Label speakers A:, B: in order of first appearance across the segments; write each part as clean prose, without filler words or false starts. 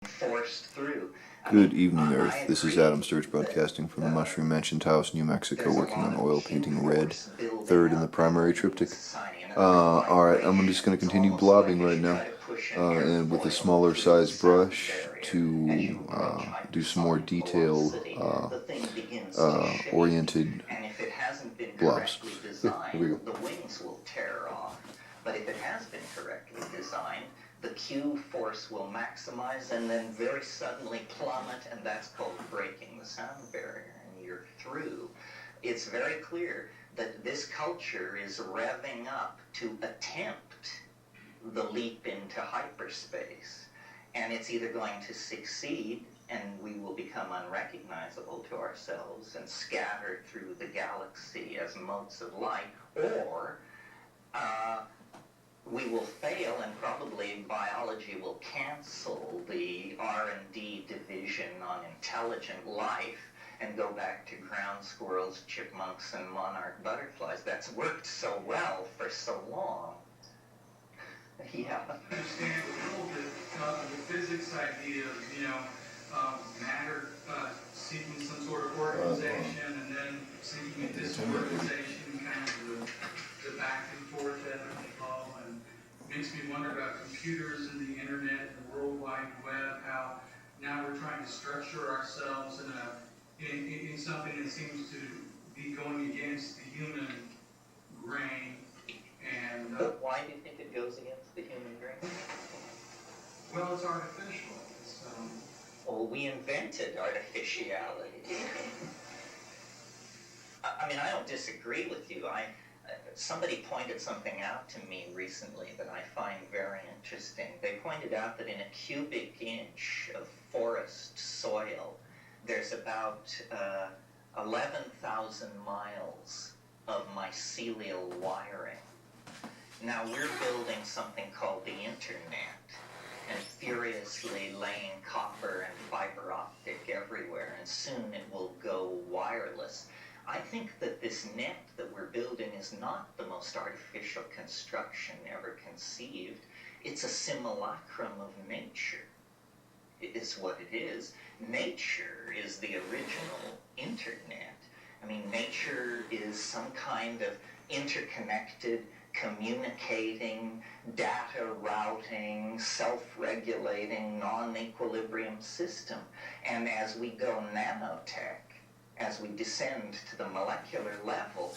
A: forced through.
B: Good evening, Earth. This is Adam Sturch broadcasting from the Mushroom Mansion Taos, New Mexico, working on oil painting red, third in the primary triptych. Alright, I'm just going to continue blobbing right now, and with a smaller size brush to do some more detailed, oriented blobs. Here we go.
A: The wings will tear off, but if it has been correctly designed, the Q force will maximize and then very suddenly plummet, and that's called breaking the sound barrier, and you're through. It's very clear that this culture is revving up to attempt the leap into hyperspace, and it's either going to succeed and we will become unrecognizable to ourselves and scatter through the galaxy as motes of light, or we will fail, and probably biology will cancel the R&D division on intelligent life and go back to ground squirrels, chipmunks, and monarch butterflies. That's worked so well for so long. Yeah.
C: I understand a little bit the physics idea of, matter seeking some sort of organization and then seeking a disorganization, kind of the back and forth ebb and flow, and makes me wonder about computers and the internet and the World Wide Web, how now we're trying to structure ourselves in something that seems to be going against the human grain. And
A: but why do you think it goes against the human grain?
C: Well, it's artificial.
A: Well, we invented artificiality. I mean, I don't disagree with you. Somebody pointed something out to me recently that I find very interesting. They pointed out that in a cubic inch of forest soil, there's about 11,000 miles of mycelial wiring. Now we're building something called the internet and furiously laying copper and fiber optic everywhere, and soon it will go wireless. I think that this net that we're building is not the most artificial construction ever conceived. It's a simulacrum of nature. It is what it is. Nature is the original internet. I mean, nature is some kind of interconnected, communicating, data routing, self-regulating, non-equilibrium system. And as we go nanotech, as we descend to the molecular level,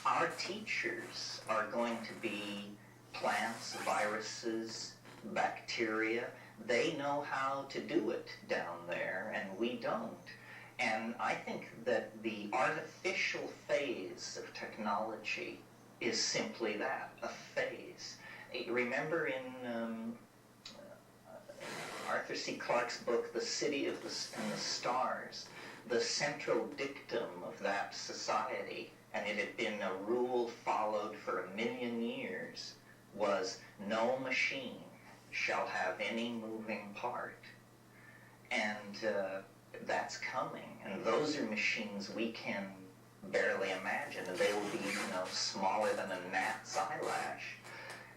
A: our teachers are going to be plants, viruses, bacteria. They know how to do it down there, and we don't. And I think that the artificial phase of technology is simply that, a phase. Remember in Arthur C. Clarke's book, The City of and the Stars, the central dictum of that society, and it had been a rule followed for 1,000,000 years, was no machine shall have any moving part. And that's coming, and those are machines we can barely imagine, and they will be, smaller than a gnat's eyelash.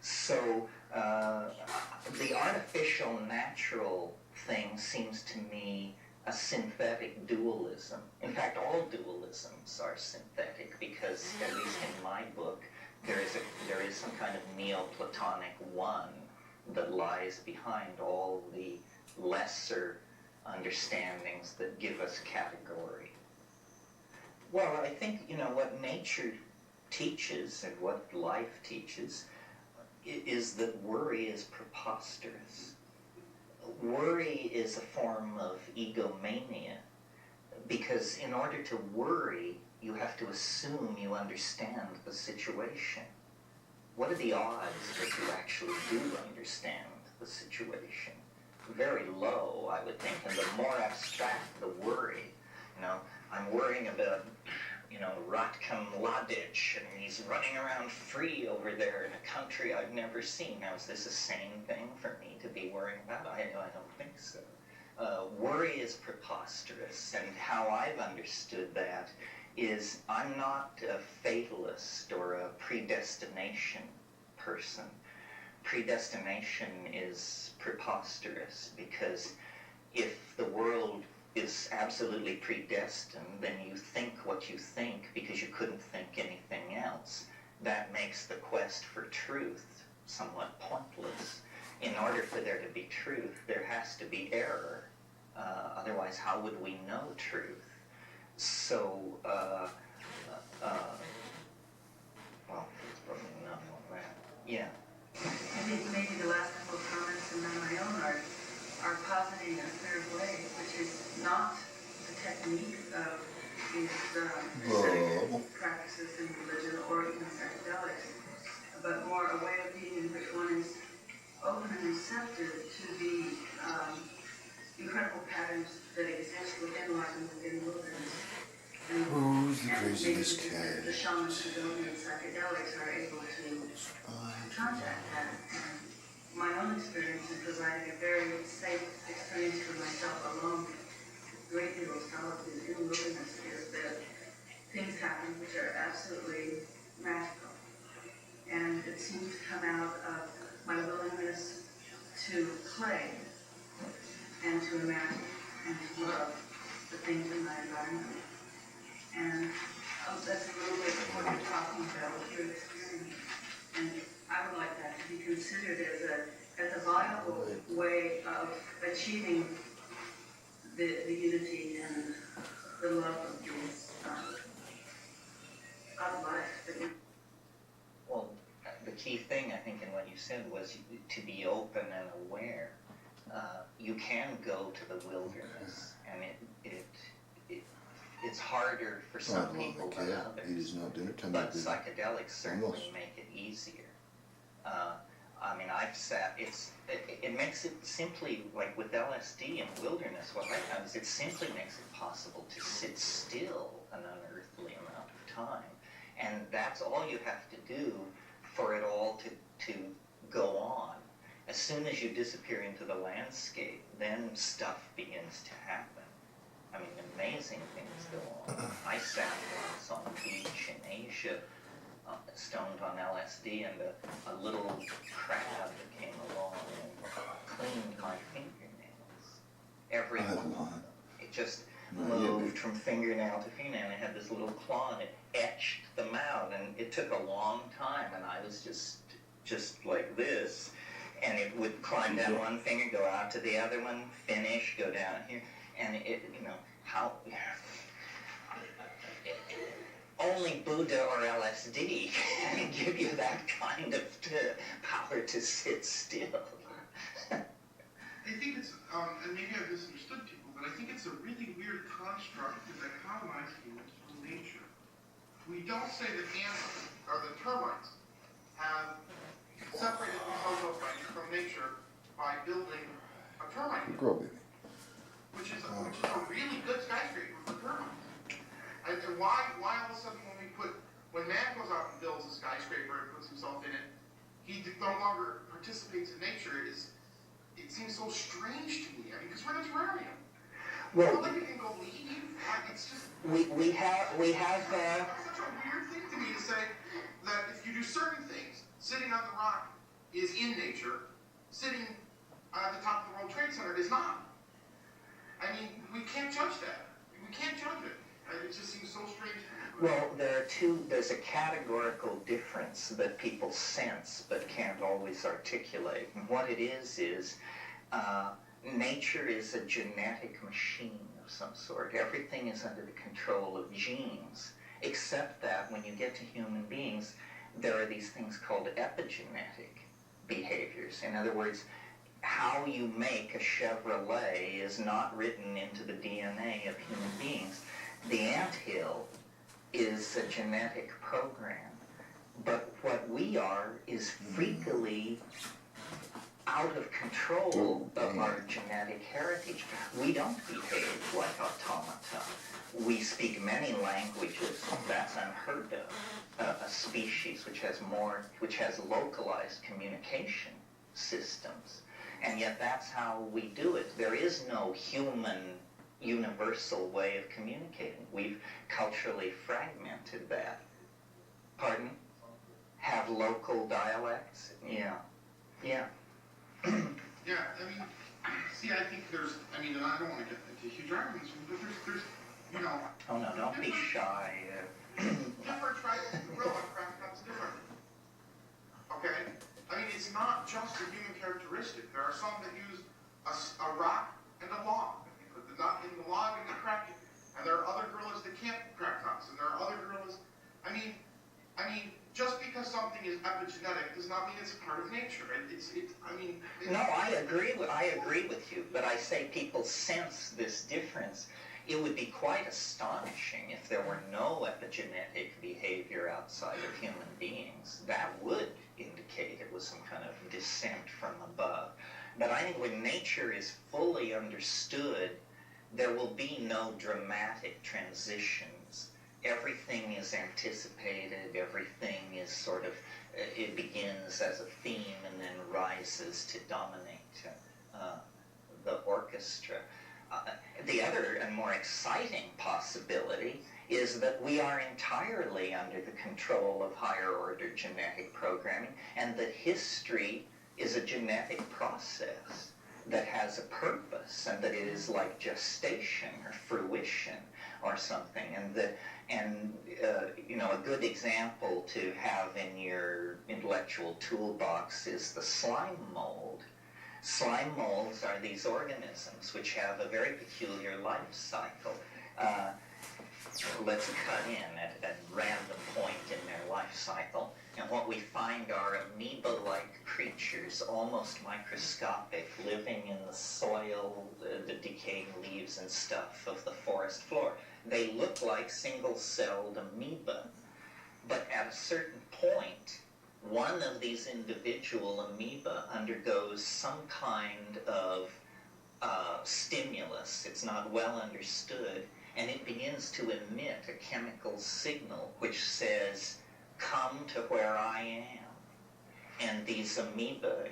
A: So the artificial natural thing seems to me a synthetic dualism. In fact, all dualisms are synthetic, because at least in my book, there is some kind of Neoplatonic one that lies behind all the lesser understandings that give us category. Well, I think, what nature teaches and what life teaches is that worry is preposterous. Worry is a form of egomania, because in order to worry, you have to assume you understand the situation. What are the odds that you actually do understand the situation? Very low, I would think, and the more abstract the worry, I'm worrying about, Ratko Mladic, and he's running around free over there in a country I've never seen. Now, is this a sane thing for me to be worrying about? I don't think so. Worry is preposterous, and how I've understood that is I'm not a fatalist or a predestination person. Predestination is preposterous, because if the world is absolutely predestined, then you think what you think because you couldn't think anything else. That makes the quest for truth somewhat pointless. In order for there to be truth, there has to be error. Otherwise, how would we know truth? So, well, it's probably enough on that. Yeah.
D: I think maybe the last couple of comments and then my own are positing a third way, which is not the technique of these ascetic practices in religion or even psychedelics, but more a way of being in which one is open and receptive to the incredible patterns that exist within life and within wilderness. And,
B: who's the craziest cat?
D: The shamans who don't need psychedelics are able to contact that. And my own experience in providing a very safe experience for myself alone, a great deal of solitude in the wilderness, is that things happen which are absolutely magical. And it seems to come out of my willingness to play and to imagine and to love the things in my environment. And that's a little bit of what you're talking about with your experience. And I would like that to be considered as a viable way of achieving the unity and the love of these of life.
A: Well, the key thing, I think, in what you said was to be open and aware. You can go to the wilderness, and it's harder for some people than others.
B: It is not dinner time.
A: But psychedelics certainly make it easier. I mean, I've sat. It makes it simply, like with LSD in wilderness. What I found is it simply makes it possible to sit still an unearthly amount of time, and that's all you have to do for it all to go on. As soon as you disappear into the landscape, then stuff begins to happen. I mean, amazing things go on. I sat once on a beach in Asia, stoned on LSD, and a little crab that came along and cleaned my fingernails. Every one of them. It just moved from fingernail to fingernail, and it had this little claw, and it etched them out, and it took a long time, and I was just like this, and it would climb down one finger, go out to the other one, finish, go down here, and only Buddha or LSD can give you that kind of power to sit still.
E: I think it's, and maybe I've misunderstood people, but I think it's a really weird construct to dichotomize humans from nature. We don't say that ants or the termites have separated themselves from nature by building a termite hill, which is a really good skyscraper for termites. And why all of a sudden when man goes out and builds a skyscraper and puts himself in it, he no longer participates in nature? It seems so strange to me. I mean, because we're in a terrarium. Well, like you can go leave. It's just
A: we have
E: it's such a weird thing to me to say that if you do certain things, sitting on the rock is in nature, sitting at the top of the World Trade Center is not. I mean, we can't judge that. We can't judge it. It just seems so strange.
A: Well, there's a categorical difference that people sense but can't always articulate. And what it is nature is a genetic machine of some sort. Everything is under the control of genes, except that when you get to human beings, there are these things called epigenetic behaviors. In other words, how you make a Chevrolet is not written into the DNA of human beings. The anthill is a genetic program, but what we are is freakily out of control of our genetic heritage. We don't behave like automata. We speak many languages. That's unheard of. A species which has localized communication systems, and yet that's how we do it. There is no human universal way of communicating. We've culturally fragmented that. Pardon? Have local dialects? Yeah.
E: Yeah, I mean, See, I think there's, I mean, and I don't want to get into huge arguments, but there's, you know.
A: Oh no, don't be shy.
E: Different tribes of gorilla craft nuts different. Okay? I mean, it's not just a human characteristic. There are some that use a rock and a log. You put the nut in the log and you crack it. And there are other gorillas that can't crack nuts. And there are other gorillas. I mean, just because something is epigenetic does not mean it's a part of nature.
A: No, I agree with you, but I say people sense this difference. It would be quite astonishing if there were no epigenetic behavior outside of human beings. That would indicate it was some kind of descent from above. But I think when nature is fully understood, there will be no dramatic transitions. Everything is anticipated, everything is sort of, it begins as a theme and then rises to dominate the orchestra. The other and more exciting possibility is that we are entirely under the control of higher order genetic programming, and that history is a genetic process that has a purpose, and that it is like gestation or fruition or something, and a good example to have in your intellectual toolbox is the slime mold. Slime molds are these organisms which have a very peculiar life cycle. Let's cut in at a random point in their life cycle, and what we find are amoeba-like creatures, almost microscopic, living in the soil, the decaying leaves and stuff of the forest floor. They look like single-celled amoeba, but at a certain point, one of these individual amoeba undergoes some kind of stimulus. It's not well understood, and it begins to emit a chemical signal which says, "Come to where I am." And these amoeba,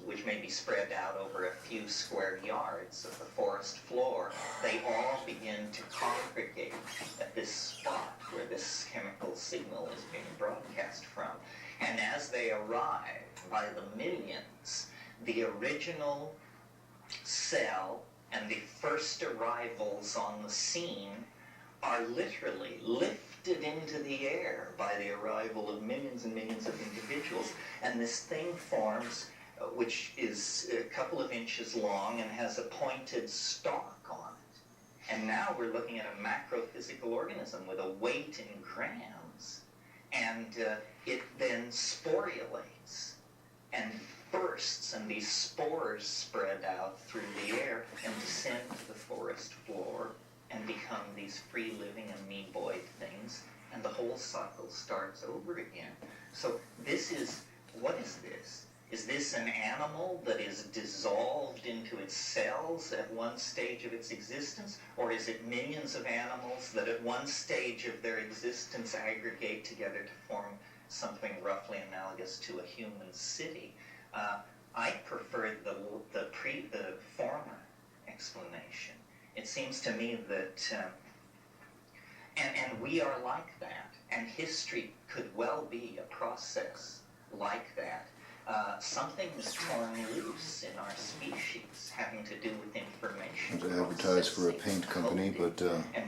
A: which may be spread out over a few square yards of the forest floor, they all begin to congregate at this spot where this chemical signal is being broadcast from. And as they arrive by the millions, the original cell and the first arrivals on the scene are literally lifted into the air by the arrival of millions and millions of individuals. And this thing forms, which is a couple of inches long and has a pointed stalk on it. And now we're looking at a macrophysical organism with a weight in grams. And it then sporulates and bursts, and these spores spread out through the air and descend to the forest floor and become these free-living amoeboid things, and the whole cycle starts over again. So what is this? Is this an animal that is dissolved into its cells at one stage of its existence? Or is it millions of animals that at one stage of their existence aggregate together to form something roughly analogous to a human city? I prefer the former explanation. It seems to me that, and we are like that, and history could well be a process like that. Something is torn loose in our species having to do with information.
B: To advertise for a paint company, but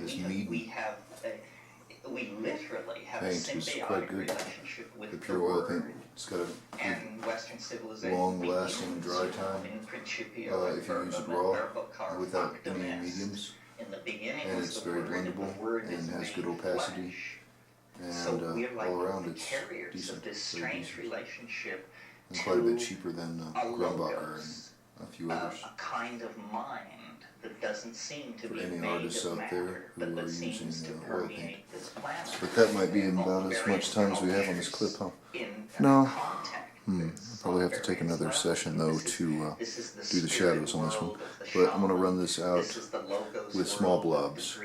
B: this mead
A: we literally have
B: paint
A: a
B: is quite
A: symbiotic
B: good.
A: relationship with
B: The pure oil paint.
A: word.
B: It's got a
A: And Western civilization
B: long-lasting dry time if you use it raw without any mediums,
A: in the beginning
B: and
A: was
B: it's
A: the
B: very
A: word, and the
B: blendable
A: word
B: and
A: is
B: has good
A: made
B: opacity,
A: flesh. So
B: and
A: we're like
B: all around
A: the
B: it's
A: carriers
B: decent,
A: of this
B: very
A: strange
B: decent,
A: relationship
B: and quite a bit
A: to
B: cheaper than
A: a
B: Grumbacher
A: logos,
B: and a few others.
A: a kind of mind that doesn't seem to
B: For
A: be
B: any
A: made
B: artists
A: of
B: out there
A: matter,
B: who
A: but
B: are
A: that seems
B: using
A: to
B: oil paint.
A: permeate this planet.
B: But that might be about as much time as we have on this clip, huh? No. I'll probably have to take another session though to do the shadows on this one. But I'm going to run this out with small blobs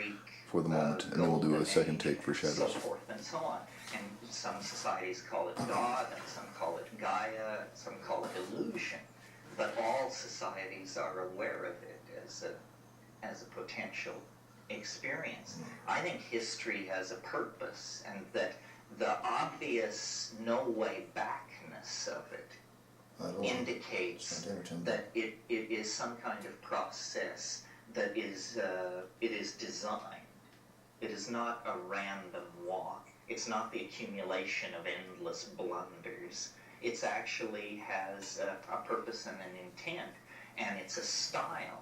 B: for the moment, and then we'll do a second take for
A: So
B: shadows.
A: forth and so on. And some societies call it God, and some call it Gaia, and some call it illusion. But all societies are aware of it as a potential experience. I think history has a purpose, and that the obvious no way backness of it indicates that it is some kind of process that is it is designed. It is not a random walk. It's not the accumulation of endless blunders. It actually has a purpose and an intent, and it's a style.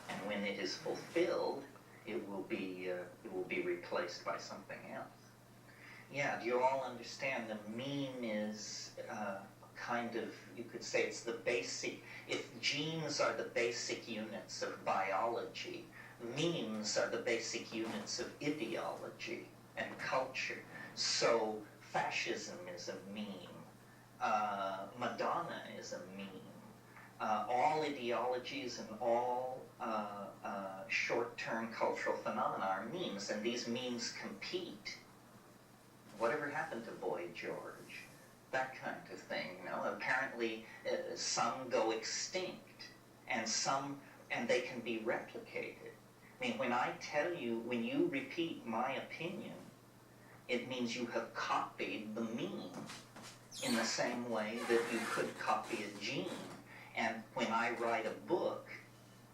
A: And when it is fulfilled, it will be replaced by something else. Yeah, do you all understand? The meme is kind of, you could say it's the basic, if genes are the basic units of biology, memes are the basic units of ideology and culture. So fascism is a meme. Madonna is a meme. All ideologies and all short-term cultural phenomena are memes, and these memes compete. Whatever happened to Boy George? That kind of thing, you know. Apparently, some go extinct, and they can be replicated. I mean, when I tell you, when you repeat my opinion, it means you have copied the meme in the same way that you could copy a gene. And when I write a book,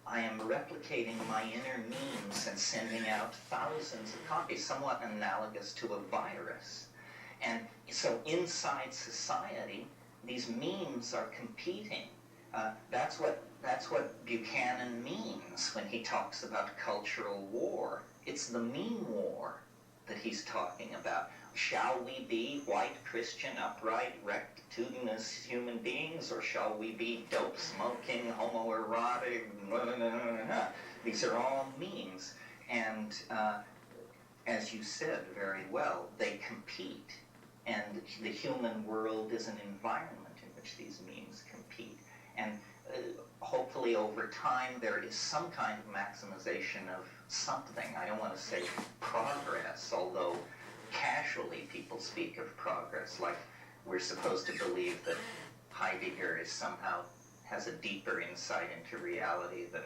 A: I am replicating my inner memes and sending out thousands of copies, somewhat analogous to a virus. And so inside society, these memes are competing. That's what Buchanan means when he talks about cultural war. It's the meme war that he's talking about. Shall we be white, Christian, upright, rectitudinous human beings, or shall we be dope-smoking, homoerotic, blah, blah, blah, blah. These are all memes. And as you said very well, they compete. And the human world is an environment in which these memes compete. And hopefully over time there is some kind of maximization of something. I don't want to say progress, although casually people speak of progress, like we're supposed to believe that Heidegger is somehow has a deeper insight into reality than,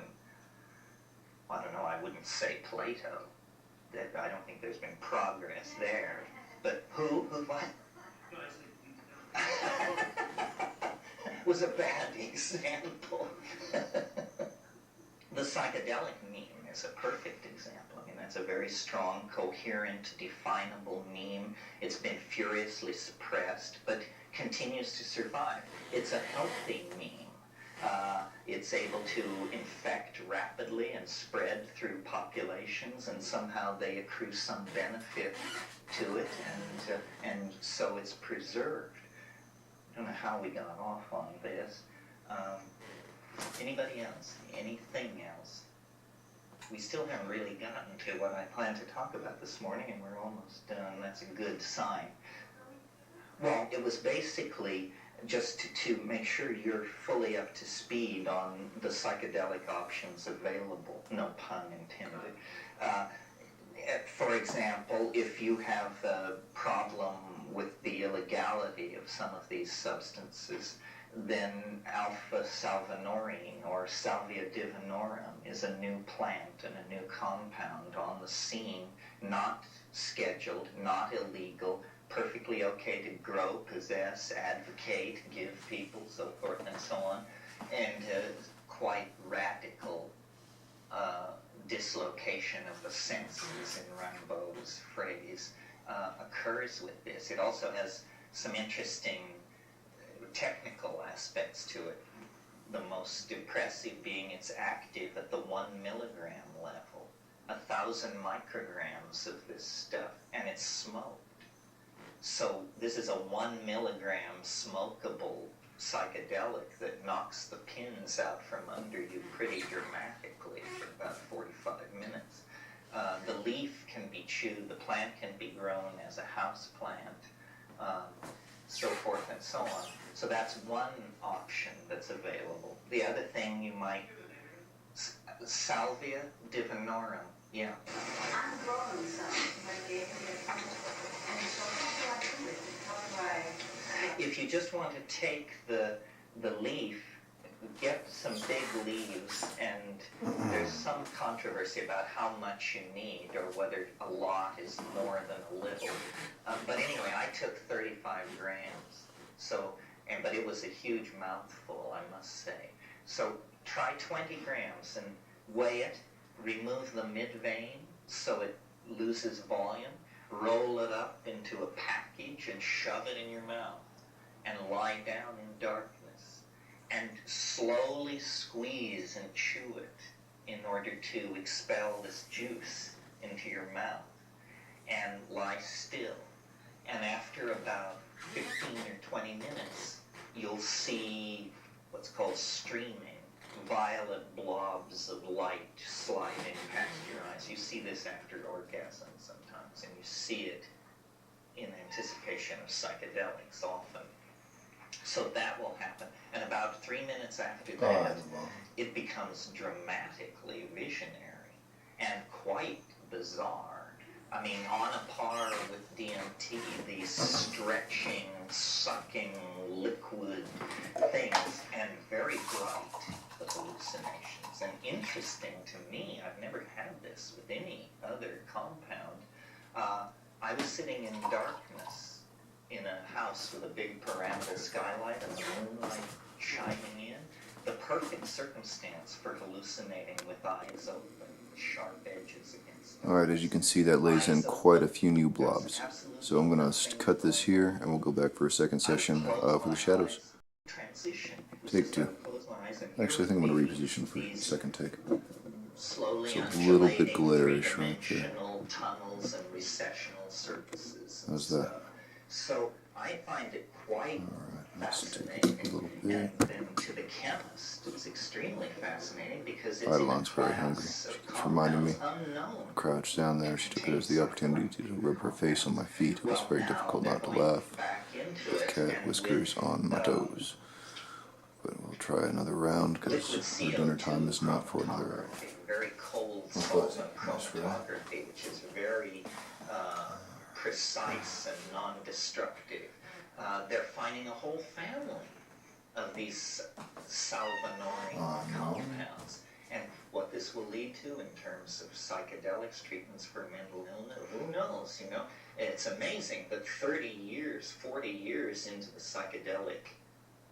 A: I don't know, I wouldn't say Plato. That I don't think there's been progress there. But who what? Was a bad example. The psychedelic meme is a perfect example. I mean, that's a very strong, coherent, definable meme. It's been furiously suppressed, but continues to survive. It's a healthy meme. It's able to infect rapidly and spread through populations, and somehow they accrue some benefit to it, and so it's preserved. I don't know how we got off on this. Anybody else? Anything else? We still haven't really gotten to what I planned to talk about this morning, and we're almost done. That's a good sign. Well, it was basically just to make sure you're fully up to speed on the psychedelic options available, no pun intended. For example, if you have a problem with the illegality of some of these substances, then alpha salvinorin or salvia divinorum is a new plant and a new compound on the scene, not scheduled, not illegal, perfectly okay to grow, possess, advocate, give people, so forth and so on, and quite radical dislocation of the senses, in Rimbaud's phrase, occurs with this. It also has some interesting technical aspects to it, the most impressive being it's active at the 1 milligram level, 1,000 micrograms of this stuff, and it's smoked. So this is a 1 milligram smokable psychedelic that knocks the pins out from under you pretty dramatically for about 45 minutes. The leaf can be chewed, the plant can be grown as a house plant, so forth and so on. So that's one option that's available. The other thing you might, salvia divinorum, yeah.
D: I'm growing some, might be able to, and so how do I do it? How do I?
A: If you just want to take the leaf, get some big leaves, and there's some controversy about how much you need, or whether a lot is more than a little. But anyway, I took 35 grams. So but it was a huge mouthful, I must say. So try 20 grams and weigh it, remove the mid-vein so it loses volume, roll it up into a package and shove it in your mouth and lie down in darkness and slowly squeeze and chew it in order to expel this juice into your mouth, and lie still. And after about 15 or 20 minutes, you'll see what's called streaming, violet blobs of light sliding past your eyes. You see this after orgasm sometimes, and you see it in anticipation of psychedelics often. So that will happen. And about 3 minutes after that, it becomes dramatically visionary and quite bizarre. I mean, on a par with DMT, these stretching, sucking, liquid things, and very bright, the hallucinations. And interesting to me, I've never had this with any other compound. I was sitting in darkness in a house with a big pyramidal skylight and the moonlight shining in. The perfect circumstance for hallucinating with eyes open, with sharp edges against them.
B: Alright, as you can see, that lays in quite a few new blobs. So I'm going to cut this here, and we'll go back for a second session for the shadows. Take 2. Actually, I think I'm going to reposition for a second take. It's a little bit glarish right there.
A: Tunnels and recessional surfaces.
B: How's that?
A: So I find it quite fascinating.
B: A little bit.
A: And then to the chemist, it's extremely fascinating because it's
B: Eidolon's very hungry. She keeps reminding me.
A: unknown.
B: Crouched down there, she took it as the opportunity to rub her face on my feet. It was very difficult not to laugh with cat whiskers on my toes. But we'll try another round because our dinner time is not for another hour.
A: Very cold solvent chromatography, which is very precise and non-destructive. They're finding a whole family of these salvinorin compounds. And what this will lead to in terms of psychedelics, treatments for mental illness, who knows, you know? It's amazing that 30 years, 40 years into the psychedelic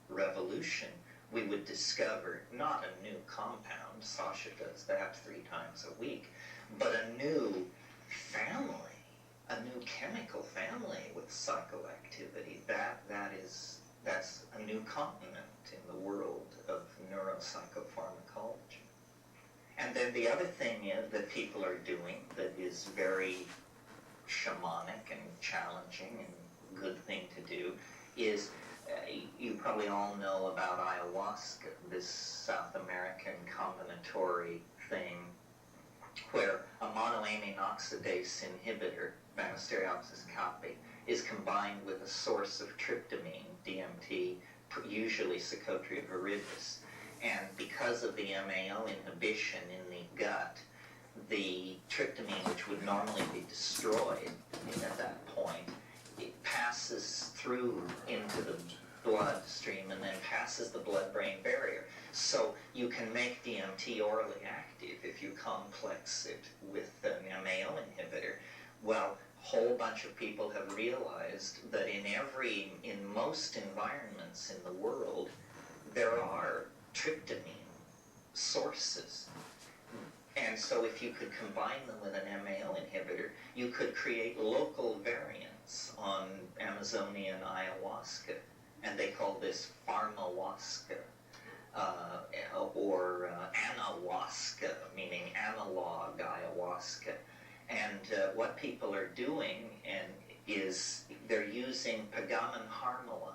A: revolution, we would discover not a new compound, Sasha does that 3 times a week, but a new family, a new chemical family with psychoactivity. That's a new continent in the world of neuropsychopharmacology. And then the other thing is that people are doing that is very shamanic and challenging and good thing to do is you probably all know about ayahuasca, this South American combinatory thing where a monoamine oxidase inhibitor, Banisteriopsis caapi, is combined with a source of tryptamine, DMT, usually Psychotria viridis. And because of the MAO inhibition in the gut, the tryptamine, which would normally be destroyed at that point, it passes through into the bloodstream and then passes the blood-brain barrier. So you can make DMT orally active if you complex it with an MAO inhibitor. Well, a whole bunch of people have realized that in most environments in the world, there are tryptamine sources. And so if you could combine them with an MAO inhibitor, you could create local variants on Amazonian ayahuasca. And they call this pharmahuasca, or anahuasca, meaning analog ayahuasca. And what people are doing is they're using pagamen harmala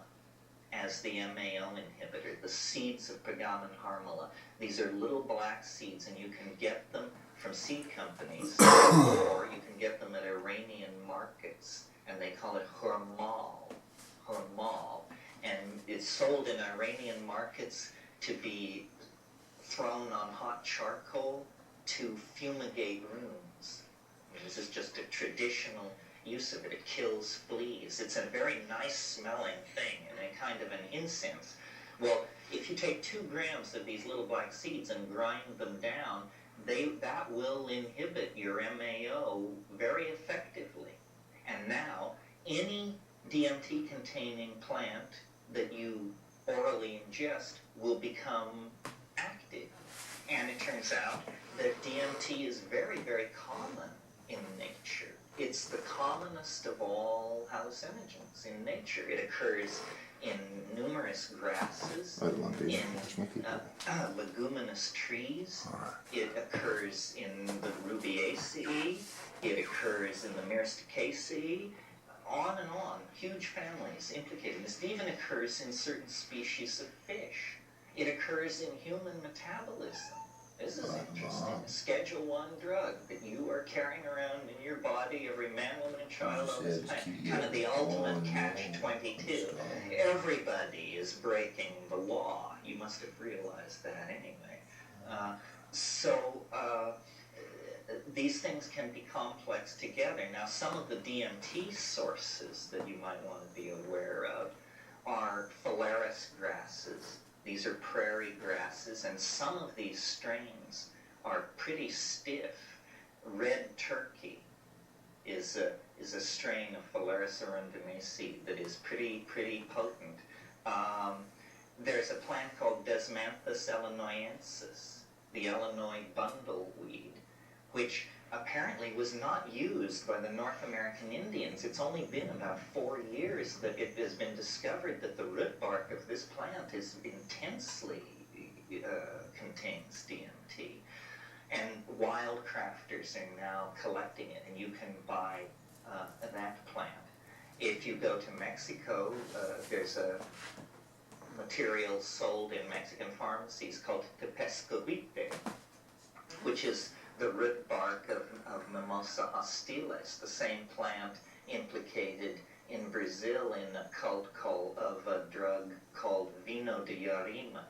A: as the MAO inhibitor, the seeds of pagamen harmala. These are little black seeds, and you can get them from seed companies, or you can get them at Iranian markets, and they call it hurmal. And it's sold in Iranian markets to be thrown on hot charcoal to fumigate rooms. This is just a traditional use of it. It kills fleas. It's a very nice smelling thing and a kind of an incense. Well, if you take 2 grams of these little black seeds and grind them down, that will inhibit your MAO very effectively. And now, any DMT-containing plant that you orally ingest will become active. And it turns out that DMT is very, very common in nature. It's the commonest of all hallucinogens in nature. It occurs in numerous grasses, in leguminous trees. It occurs in the Rubiaceae. It occurs in the Myristicaceae. On and on. Huge families implicated in this. It even occurs in certain species of fish. It occurs in human metabolism. This is interesting. A Schedule 1 drug that you are carrying around in your body, every man, woman, and child on this planet. Kind of the ultimate catch-22. Everybody is breaking the law. You must have realized that anyway. These things can be complex together. Now, some of the DMT sources that you might want to be aware of are phalaris grasses. These are prairie grasses, and some of these strains are pretty stiff. Red turkey is a strain of Phalaris arundinaceae that is pretty potent. There's a plant called Desmanthus illinoisensis, the Illinois bundleweed, which apparently was not used by the North American Indians. It's only been about 4 years that it has been discovered that the root bark of this plant is intensely contains DMT. And wildcrafters are now collecting it, and you can buy that plant. If you go to Mexico, there's a material sold in Mexican pharmacies called tepescovite, which is the root bark of Mimosa hostiles, the same plant implicated in Brazil in a cult of a drug called vino de jarema.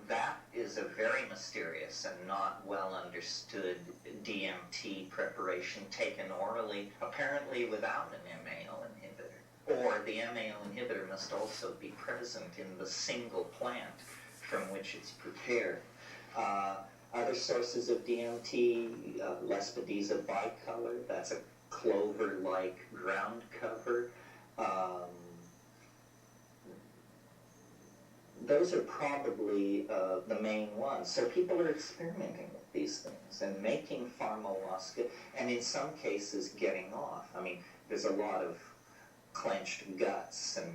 A: That is a very mysterious and not well understood DMT preparation taken orally, apparently without an MAO inhibitor. Or the MAO inhibitor must also be present in the single plant from which it's prepared. Other sources of DMT, Lespedeza bicolor, that's a clover-like ground cover. Those are probably the main ones. So people are experimenting with these things and making pharmawaska, and in some cases getting off. I mean, there's a lot of clenched guts and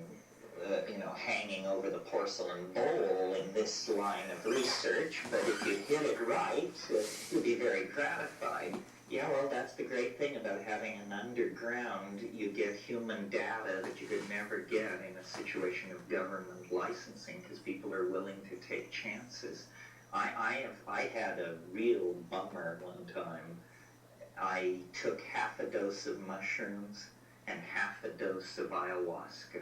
A: hanging over the porcelain bowl in this line of research, but if you hit it right, you'll be very gratified. Yeah, well, that's the great thing about having an underground. You get human data that you could never get in a situation of government licensing because people are willing to take chances. I had a real bummer one time. I took half a dose of mushrooms and half a dose of ayahuasca.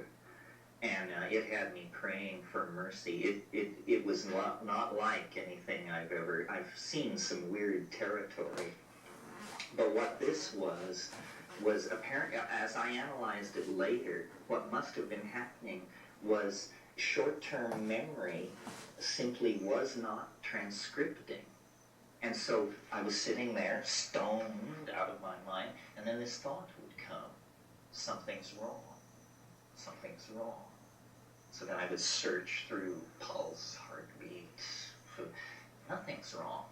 A: And it had me praying for mercy. It was not like anything I've seen some weird territory. But what this was apparent, as I analyzed it later, what must have been happening was short-term memory simply was not transcripting. And so I was sitting there, stoned out of my mind, and then this thought would come, something's wrong. Something's wrong. So then I would search through pulse, heartbeat, nothing's wrong.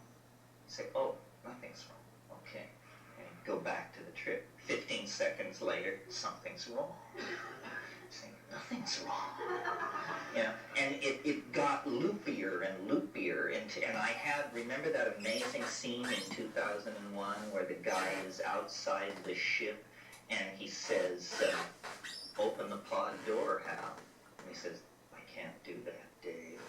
A: Say, oh, nothing's wrong, okay. And go back to the trip. 15 seconds later, something's wrong. Say, nothing's wrong. And it got loopier and loopier, and I remember that amazing scene in 2001 where the guy is outside the ship and he says, open the pod door, Hal. And he says, I can't do that, Dave.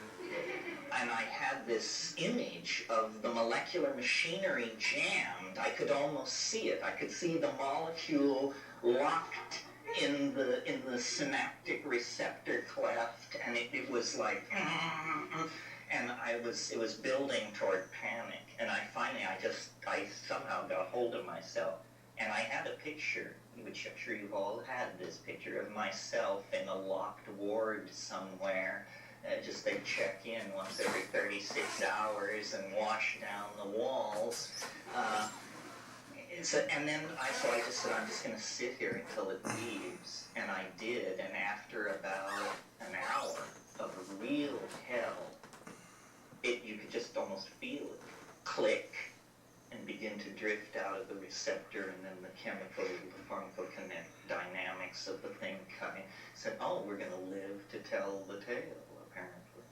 A: And I had this image of the molecular machinery jammed. I could almost see it. I could see the molecule locked in the synaptic receptor cleft, and it was like, and it was building toward panic. And I somehow got hold of myself, and I had a picture, which I'm sure you've all had this picture of myself in a locked ward somewhere. Just they check in once every 36 hours and wash down the walls. And then I just said, I'm just going to sit here until it leaves. And I did. And after about an hour of real hell, you could just almost feel it click and begin to drift out of the receptor, and then the pharmacodynamics of the thing coming. Said, oh, we're going to live to tell the tale, apparently.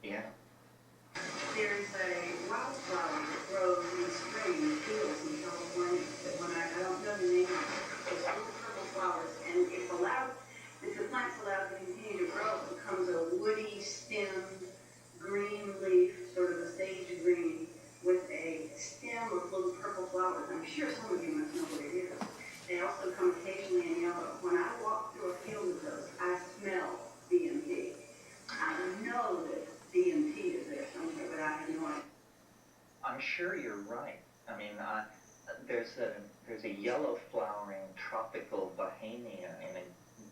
A: Yeah.
D: There's a wildflower that grows in the spring in the fields in California that when I don't know the name of it, it's little purple flowers, and if the plant's allowed to continue to grow, it becomes a woody stemmed green leaf, sort of a sage green, with a stem of little purple flowers. I'm sure some of you must know what it is. They also come occasionally in yellow. When I walk through a field of those, I smell DMT. I know that DMT is there somewhere, but I have no idea.
A: I'm sure you're right. I mean, there's a yellow flowering tropical bohemia in a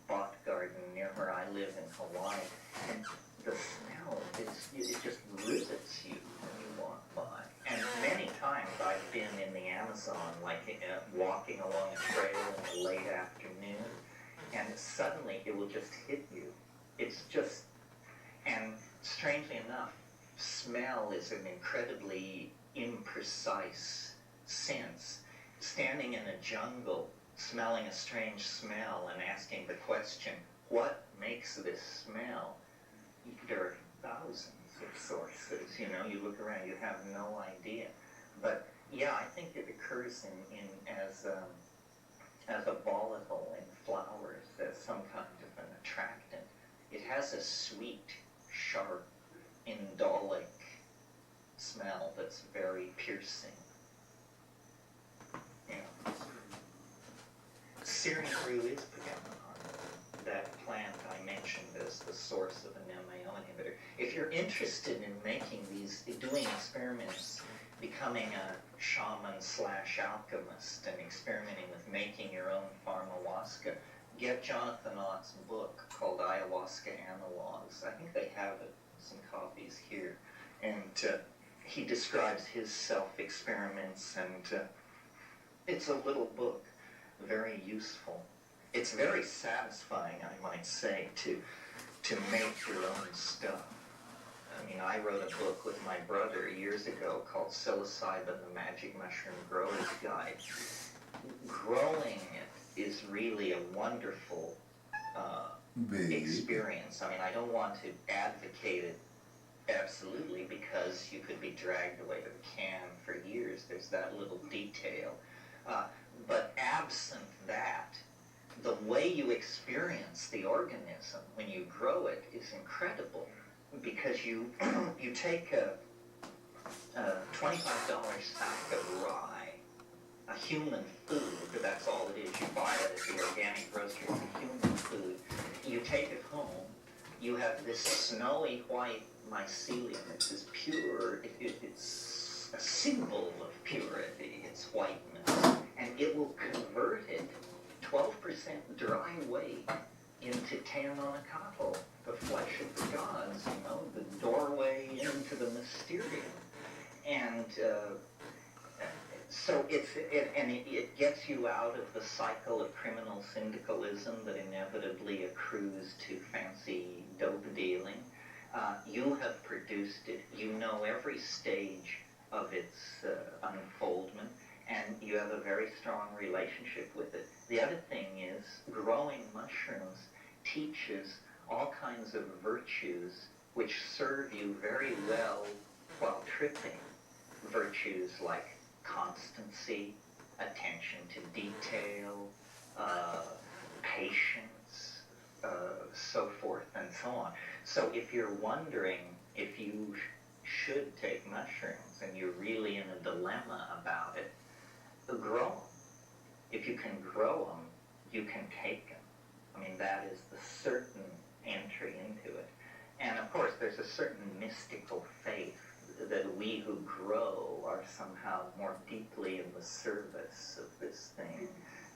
A: bot garden near where I live in Hawaii, and the smell it just rivets you when you walk by. And many times I've been in the Amazon, like walking along a trail in the late afternoon, and suddenly it will just hit you. It's just, and strangely enough, smell is an incredibly imprecise sense. Standing in a jungle, smelling a strange smell and asking the question, what makes this smell? There are thousands of sources, you look around, you have no idea. But yeah, I think it occurs as a volatile in flowers, as some kind of an attractant. It has a sweet, sharp, indolic smell that's very piercing. Syrian rue is paganoharmonic. That plant I mentioned as the source of an MAO inhibitor. If you're interested in doing experiments, becoming a shaman/alchemist and experimenting with making your own pharmawaska, get Jonathan Ott's book called Ayahuasca Analogs. I think they have some copies here. And he describes his self-experiments, and it's a little book, very useful. It's very satisfying, I might say, to make your own stuff. I mean, I wrote a book with my brother years ago called Psilocybin, the Magic Mushroom Grower's Guide. Growing it is really a wonderful experience. I mean, I don't want to advocate it absolutely, because you could be dragged away to the can for years. There's that little detail. But absent that, the way you experience the organism when you grow it is incredible, because you take a $25 sack of rye, a human food, that's all it is. You buy it at the organic grocery, it's a human food. You take it home, you have this snowy white mycelium. It's as pure, it's a symbol of purity, its whiteness, and it will convert it 12% dry weight into Tanonakato, the flesh of the gods, the doorway into the mysterium. And so it gets you out of the cycle of criminal syndicalism that inevitably accrues to fancy dope dealing. You have produced it. You know every stage of its unfoldment, and you have a very strong relationship with it. The other thing is, growing mushrooms teaches all kinds of virtues which serve you very well while tripping. Virtues like constancy, attention to detail, patience, so forth and so on. So if you're wondering if you should take mushrooms and you're really in a dilemma about it, grow them. If you can grow them, you can take them. I mean, that is the certain entry into it. And of course, there's a certain mystical faith that we who grow are somehow more deeply in the service of this thing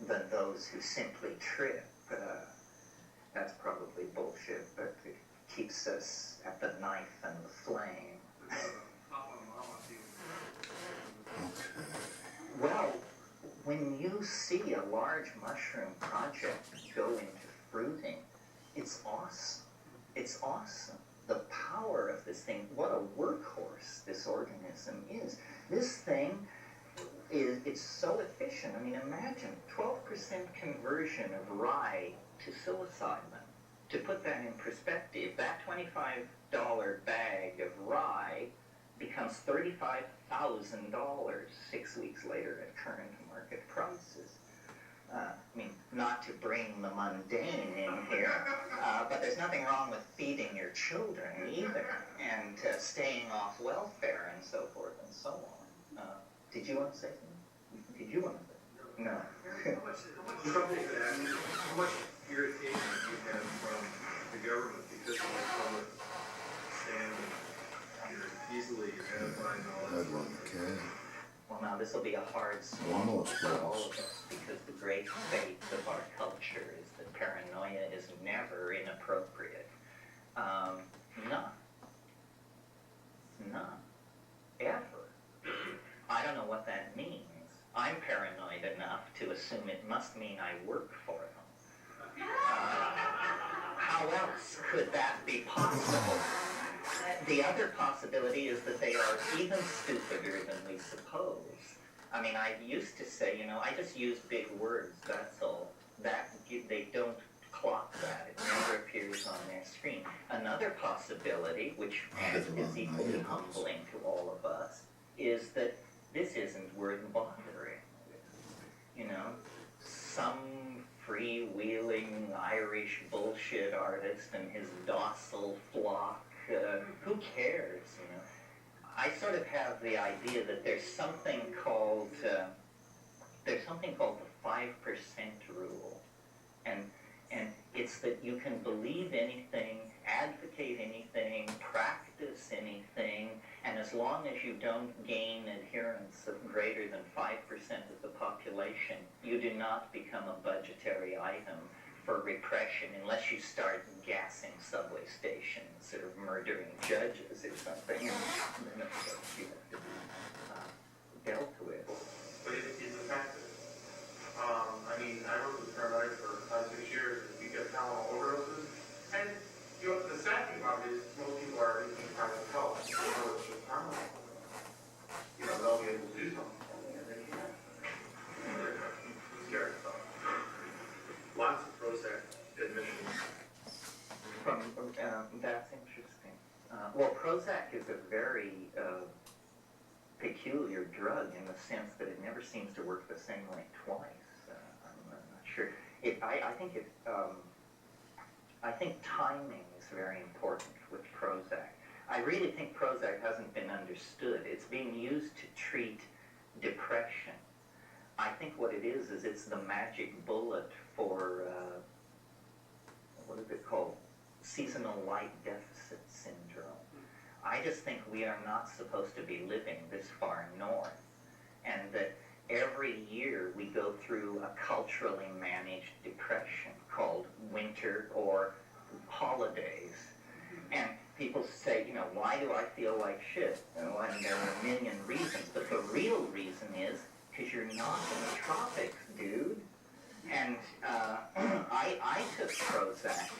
A: than those who simply trip. That's probably bullshit, but it keeps us at the knife and the flame. Well, when you see a large mushroom project go into fruiting, it's awesome. It's awesome. The power of this thing, what a workhorse this organism is. This thing it's so efficient. I mean, imagine 12% conversion of rye to psilocybin. To put that in perspective, that $25 bag of rye becomes $35,000 6 weeks later at current market prices. I mean, not to bring the mundane in here, but there's nothing wrong with feeding your children either, and staying off welfare and so forth and so on. Did you want to say something? Did you want to say? No.
F: How much irritation do you have from the government because of the public stand and you're easily identified and all that?
B: Okay.
A: Well, now this will be a hard swallow for all of us, because the great fate of our culture is that paranoia is never inappropriate. None. Ever. I don't know what that means. I'm paranoid enough to assume it must mean I work for them. How else could that be possible? The other possibility is that they are even stupider than we suppose. I mean, I used to say, I just use big words, that's all. They don't clock that. It never appears on their screen. Another possibility, which is equally humbling to all of us, is that this isn't worth bothering with. Some freewheeling Irish bullshit artist and his docile flock. Who cares, I sort of have the idea that there's something called the 5% rule, and it's that you can believe anything, advocate anything, practice anything, and as long as you don't gain adherence of greater than 5% of the population, you do not become a budgetary item for repression unless you start gassing subway stations or murdering judges or something. And then of course you have to be dealt with.
F: But it's a fact that, I worked with paramedics for 5-6 years, and you get Tylenol overdoses, and the sad thing about it is most people are using private health, so it's just Tylenol. They'll be able to do something. Scary stuff. Lots of Prozac admissions.
A: That's interesting. Well, Prozac is a very peculiar drug in the sense that it never seems to work the same way twice. I'm not sure. I think timing is very important with Prozac. I really think Prozac hasn't been understood. It's being used to treat depression. I think what it is it's the magic bullet for, what is it called? Seasonal light deficit syndrome. I just think we are not supposed to be living this far north, and that every year we go through a culturally managed depression called winter or holidays. And people say, why do I feel like shit? And there are a million reasons, but the real reason is because you're not in the tropics, dude. And I took Prozac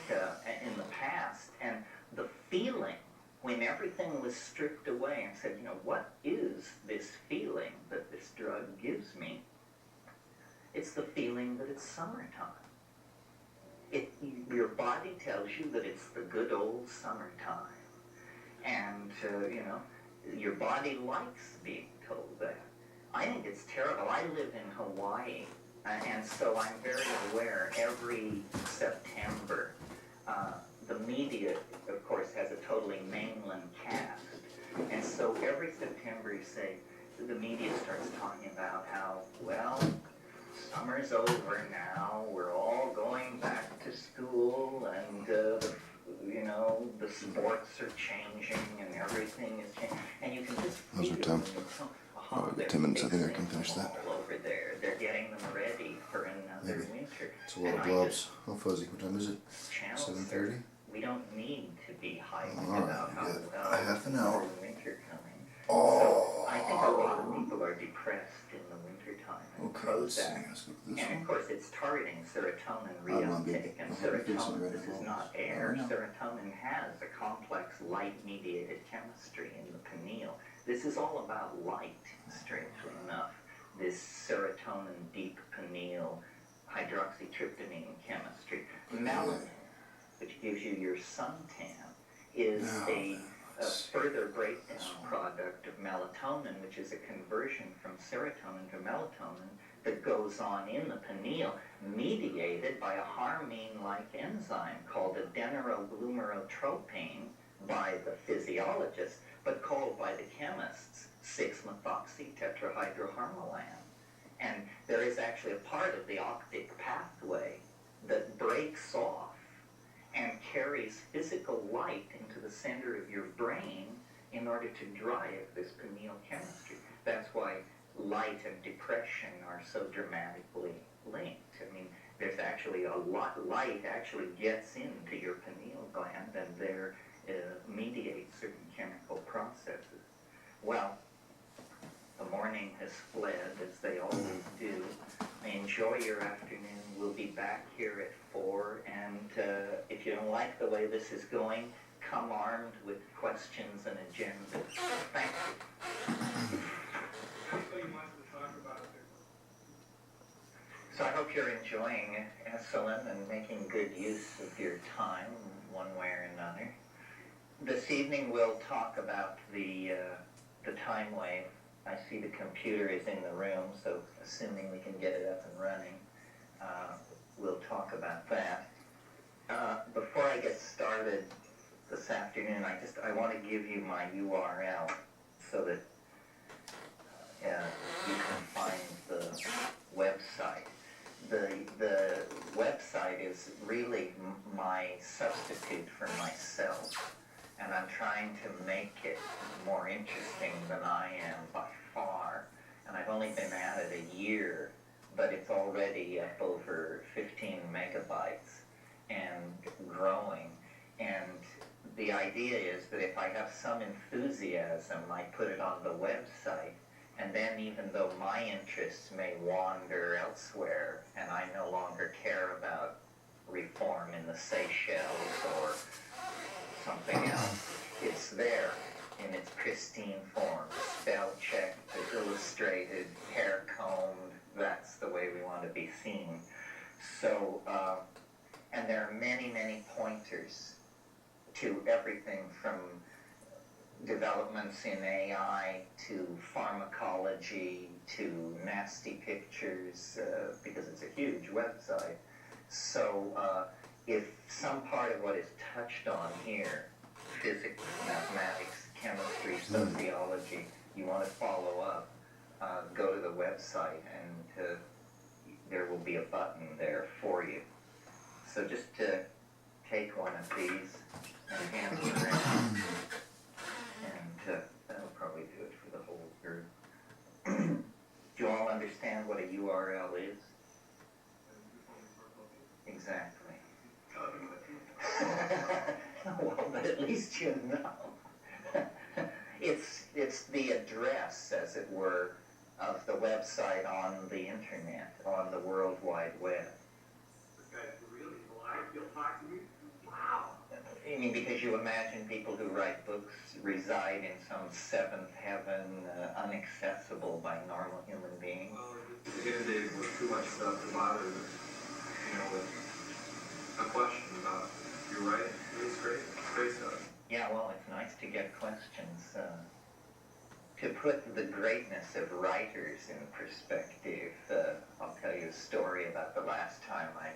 A: in the past, and the feeling when everything was stripped away and said, what is this feeling that this drug gives me? It's the feeling that it's summertime. Your body tells you that it's the good old summertime. And, your body likes being told that. I think it's terrible. I live in Hawaii, and so I'm very aware every September, the media, of course, has a totally mainland cast. And so every September, the media starts talking about how, summer's over now, we're all going back to school, and, the sports are changing, and everything is changing. And you can just
B: How's our time? We got 10 minutes. I think I can finish that.
A: Over there, they're getting them ready for another winter.
B: It's a lot of blobs. How fuzzy? What time is it? 7:30?
A: We don't need to be hyped
B: All right,
A: about how
B: we got
A: well
B: a half an hour.
A: winter coming.
B: Oh.
A: So I think a lot of people are depressed in the wintertime.
B: Okay, let's see. Let's go to this
A: And
B: one.
A: of course, it's targeting serotonin
B: I want to be-
A: reuptake. And
B: I want to be facing
A: serotonin,
B: right
A: this is
B: now.
A: not air.
B: I know.
A: Serotonin has a complex light-mediated chemistry in the pineal. This is all about light, strangely enough. This serotonin deep pineal hydroxytryptamine chemistry. Melanin, which gives you your suntan, is a further breakdown product of melatonin, which is a conversion from serotonin to melatonin that goes on in the pineal, mediated by a harmine-like enzyme called adenosine by the physiologist, but called by the chemists 6-methoxytetrahydroharmalan. And there is actually a part of the optic pathway that breaks off and carries physical light into the center of your brain in order to drive this pineal chemistry. That's why light and depression are so dramatically linked. I mean, there's actually a lot, light actually gets into your pineal gland and there mediates certain chemical processes. Well, the morning has fled, as they always do. Enjoy your afternoon. We'll be back here at 4, and if you don't like the way this is going, come armed with questions and agendas. Thank you.
C: That's what you wanted to talk about there.
A: So I hope you're enjoying Esalen and making good use of your time one way or another. This evening we'll talk about the time wave. I see the computer is in the room, so assuming we can get it up and running, we'll talk about that. Before I get started this afternoon, I want to give you my URL so that you can find the website. The website is really my substitute for myself, and I'm trying to make it more interesting than I am by far. And I've only been at it a year, but it's already up over 15 megabytes and growing. And the idea is that if I have some enthusiasm, I put it on the website, and then even though my interests may wander elsewhere, and I no longer care about reform in the Seychelles or something else, it's there in its pristine form, spell checked, illustrated, hair combed. That's the way we want to be seen. So, and there are many, many pointers to everything from developments in AI to pharmacology to nasty pictures, because it's a huge website. So if some part of what is touched on here, physics, mathematics, chemistry, sociology, you want to follow up, go to the website and there will be a button there for you. So just take one of these and hand it around, and that'll probably do it for the whole group. Do you all understand what a URL is? Exactly. Well, but at least you know. It's the address, as it were, of the website on the internet, on the World Wide Web.
F: Guys, really alive? You'll talk to me? Wow.
A: I mean, because you imagine people who write books reside in some seventh heaven, inaccessible by normal human beings.
F: Well, it's inundated with too much stuff to bother with, with a question about, you're right, it's great stuff.
A: Yeah, well, it's nice to get questions. To put the greatness of writers in perspective, I'll tell you a story about the last time I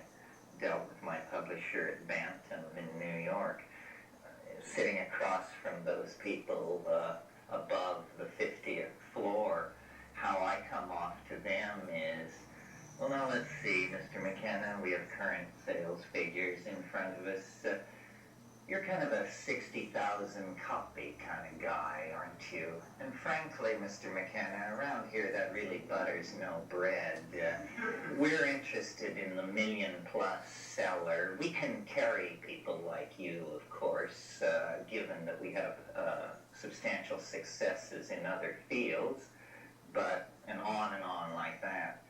A: dealt with my publisher at Bantam in New York. Sitting across from those people above the 50th floor, how I come off to them is, well, now let's see, Mr. McKenna, we have current sales figures in front of us. You're kind of a 60,000 copy kind of guy, aren't you? And frankly, Mr. McKenna, around here that really butters no bread. We're interested in the million-plus seller. We can carry people like you, of course, given that we have substantial successes in other fields. But and on like that.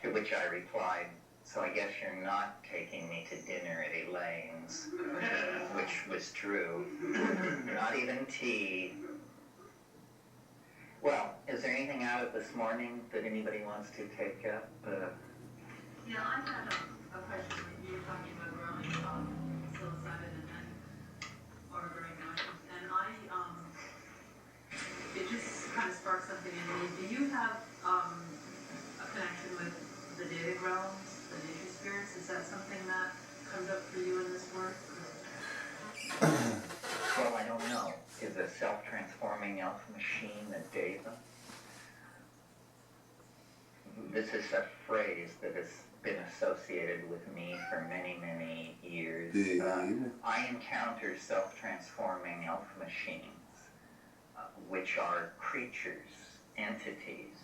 A: To which I replied, so I guess you're not taking me to dinner at Elaine's, which was true. Not even tea. Well, is there anything out of this morning that anybody wants to take up?
D: Yeah, I had a question. You were talking about growing psilocybin or growing mushrooms, and it just kind of sparked something in me. Do you have a connection with the data realms, the nature spirits? Is that something that comes up for you in this work?
A: Well, I don't know. Is a self-transforming alpha machine a deva? This is a phrase that has been associated with me for many, many years. I encounter self-transforming alpha machines, which are creatures, entities,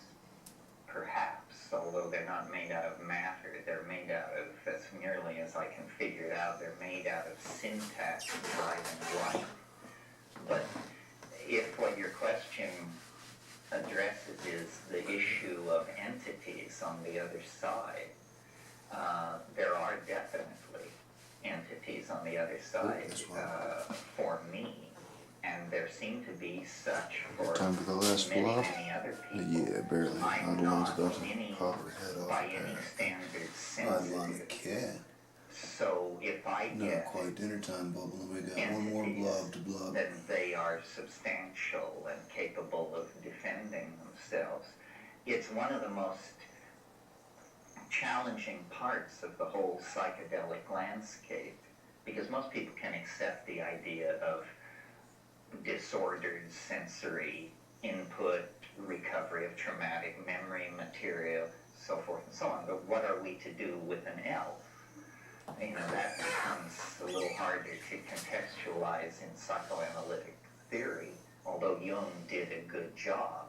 A: perhaps, although they're not made out of matter. They're made out of, as nearly as I can figure it out, they're made out of syntax driving light. But if what your question addresses is the issue of entities on the other side, there are definitely entities on the other side for me, and there seem to be such for
B: Time for the last
A: many,
B: blob?
A: many other people.
B: Yeah, barely.
A: I'm
B: Not
A: not
B: about to
A: any,
B: pop her head off.
A: by any standard
G: I'd line the
A: sensitive.
G: cat.
A: So if I
G: Not
A: get
G: quite dinner time, Bubble, and we got one more blob to blob.
A: then they are substantial and capable of defending themselves. It's one of the most challenging parts of the whole psychedelic landscape, because most people can accept the idea of disordered sensory input, recovery of traumatic memory material, so forth and so on. But what are we to do with an elf? You know, that becomes a little harder to contextualize in psychoanalytic theory, although Jung did a good job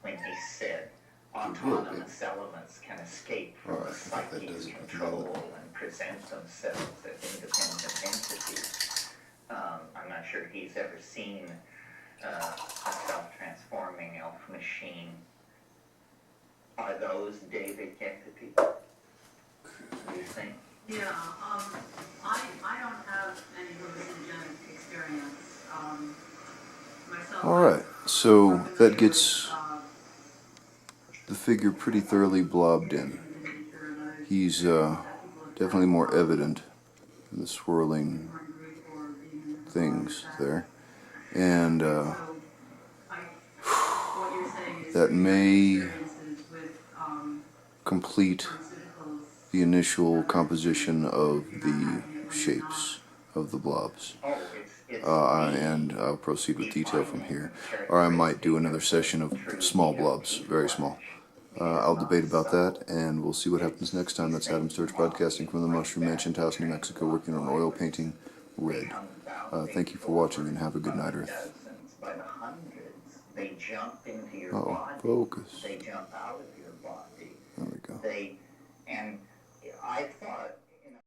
A: when he said autonomous elements can escape from the psyche's control and present themselves as independent entities. I'm not sure he's ever seen a self-transforming elf machine. Are those David entities? Do you think?
D: Yeah, I don't have any hallucinogenic experience myself.
B: Alright, so that gets the figure pretty thoroughly blobbed in. He's definitely more evident in the swirling things there. And that may complete the initial composition of the shapes of the blobs. And I'll proceed with detail from here. Or I might do another session of small blobs, very small. I'll debate about that, and we'll see what happens next time. That's Adam Sturch broadcasting from the Mushroom Mansion House, New Mexico, working on oil painting red. Thank you for watching, and have a good night, Earth.
A: By the hundreds, they jump into your
B: Uh-oh,
A: body.
B: focus.
A: They jump out of your body.
B: There we go.
A: And I thought